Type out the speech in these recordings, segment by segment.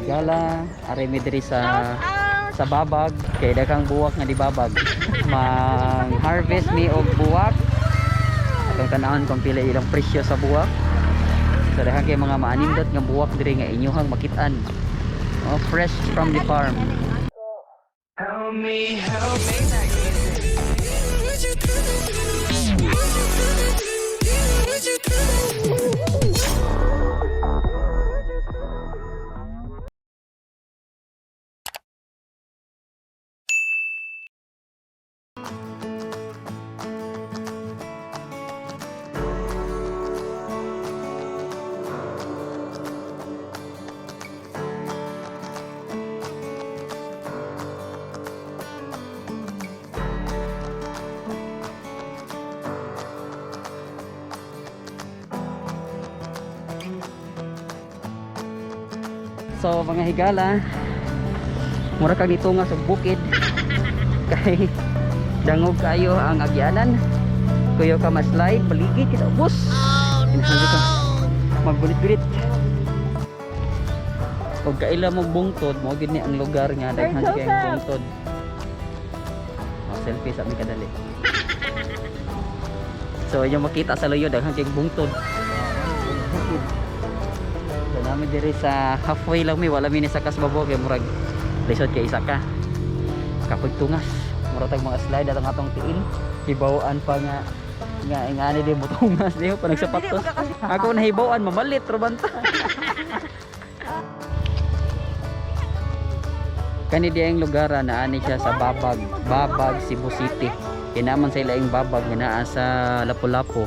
higala ari mi diri sa babag kay daghang buwak nga di babag. Mang harvest mi og buwak. Atong tan-awon kung pila ilang presyo sa buwak. So daghang kay mga maanindot nga buwak diri nga inyuhang makitaan. Oh, fresh from the farm. Help me, help me. So mga higala, mura kang nitunga sa bukid kay dangog kayo ang agyanan. Kuyo ka ma-slide, baligid kita ubos. Inasabi ka magbulit-bulit. Pag kaila mo bungtod, mo gid ni ang lugar nga daghan kay ang bungtod. Selfie sa mi kadali. So inyo makita sa luyo daghan kay bungtod. Namin diri sa halfway lang mi wala mi ni sakas babo kay murag lisod kay isa ka kapag tungas murag tag mga slide atong atong tiil hibawaan pa nga ingani di mo tungas diho pa nagsapatos ako nahibawaan mamalit robanta kani di ang lugar na ani siya sa Babag Cebu City kinaman sa ilaing babag nga naa sa Lapu-Lapu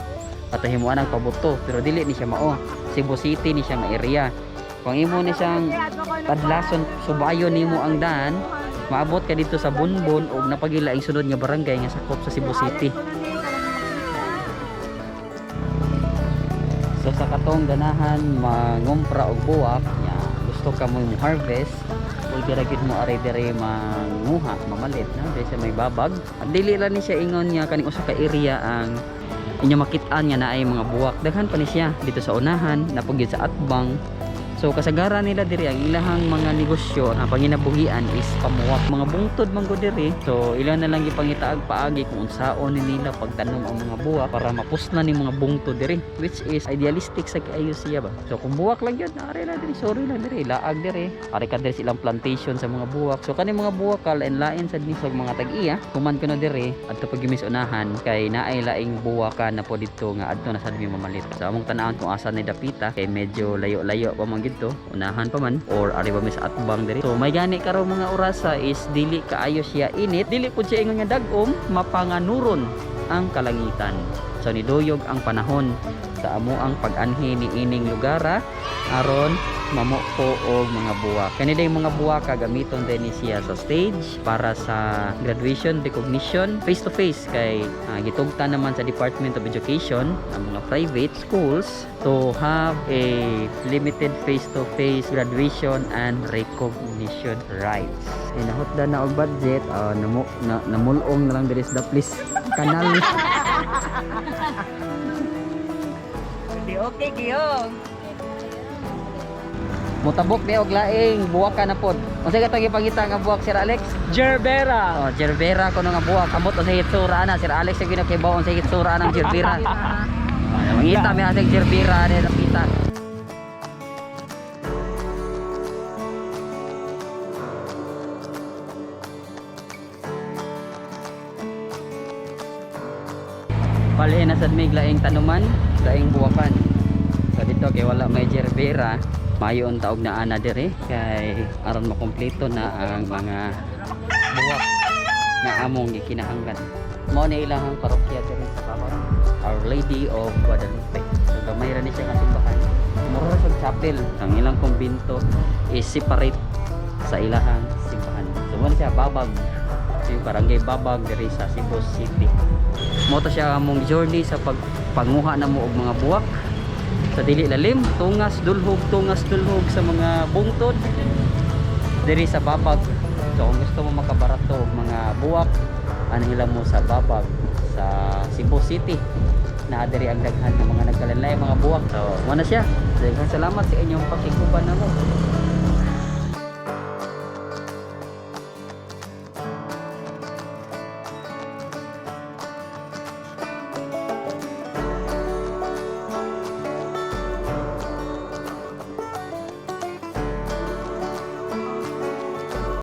at himuan ang pabuto pero dili ni siya mao Cebu City ni siya nga area. Kung imo ni siyang padlason subayon nimo ang daan, maabot ka dito sa Bunbon ug napagila ang sunod nga barangay nga sakop sa Cebu City. So sa katong ganahan mangumpra og buwak, nya gusto ka mo harvest, pwede ra gid mo ari diri manguha, mamalit na diri sa may babag. At dili lang ni siya ingon nga kaning usa ka area ang inyo makit-an nga naay mga buwak daghan pa ni siya dito sa unahan napagyud sa atbang so kasagaran nila diri ang ilahang mga negosyo ang panginabuhian is pamuwak mga bungtod manggo diri so ilan na lang gipangitaag paagi kung unsaon ni nila pagtanom ang mga buwak para mapuslan ni mga bungtod diri which is idealistic sa kaayo siya ba so kung buwak lang yun ari na diri sorry lang diri laag diri ari ka diri silang plantation sa mga buwak so kani mga buwak kal and lain sa dinhi mga tag-iya kuman kuno diri adto pag gimis unahan kay naay laing buwakan na po dito nga adto na sad mi mamalit so among tan-awon kung asa ni dapita kay medyo layo-layo pa man gidto unahan pa man or ari ba mi sa atbang diri so may gani karo mga orasa is dili kaayo siya init dili pud siya ingon nga dag-om mapanganuron ang kalangitan so niduyog ang panahon sa amo ang pag-anhi ni ining lugara aron mamukpo og mga buwak kani day mga buwak gamiton din ni siya sa stage para sa graduation recognition face to face kay gitugtan naman sa Department of Education ang mga private schools to have a limited face to face graduation and recognition rights inahutdan na og budget namulong na lang diri sa please kanal okay giyong mutabok ni og laing buwak ka na pod unsay katong ipangita nga buwak Sir Alex Gerbera. oh Gerbera kuno nga buwak amot unsay hitsura na Sir Alex sa ginakibaw unsay hitsura ng Gerbera mangita mi asig Gerbera ni napita palhin na sad mig laing tanuman laing buwakan so dito kay wala may Gerbera mayon taog na ana dire kay aron makumpleto na ang mga buwak na among gikinahanglan mao ni ilahang parokya diri sa Babag Our Lady of Guadalupe so gamay ra ni siya nga simbahan mura sa chapel ang ilang kumbento is separate sa ilahang simbahan so mo siya Babag yung barangay Babag diri sa Cebu City mo to siya among journey sa pagpanguha na mo og mga buwak sa dili lalim tungas dulhog sa mga bungtod diri sa Babag so kung gusto mo makabarato og mga buwak anhila mo sa Babag sa Cebu City na diri ang daghan ng mga nagkalalay mga buwak so mo na siya daghang salamat sa inyong pakiguban namo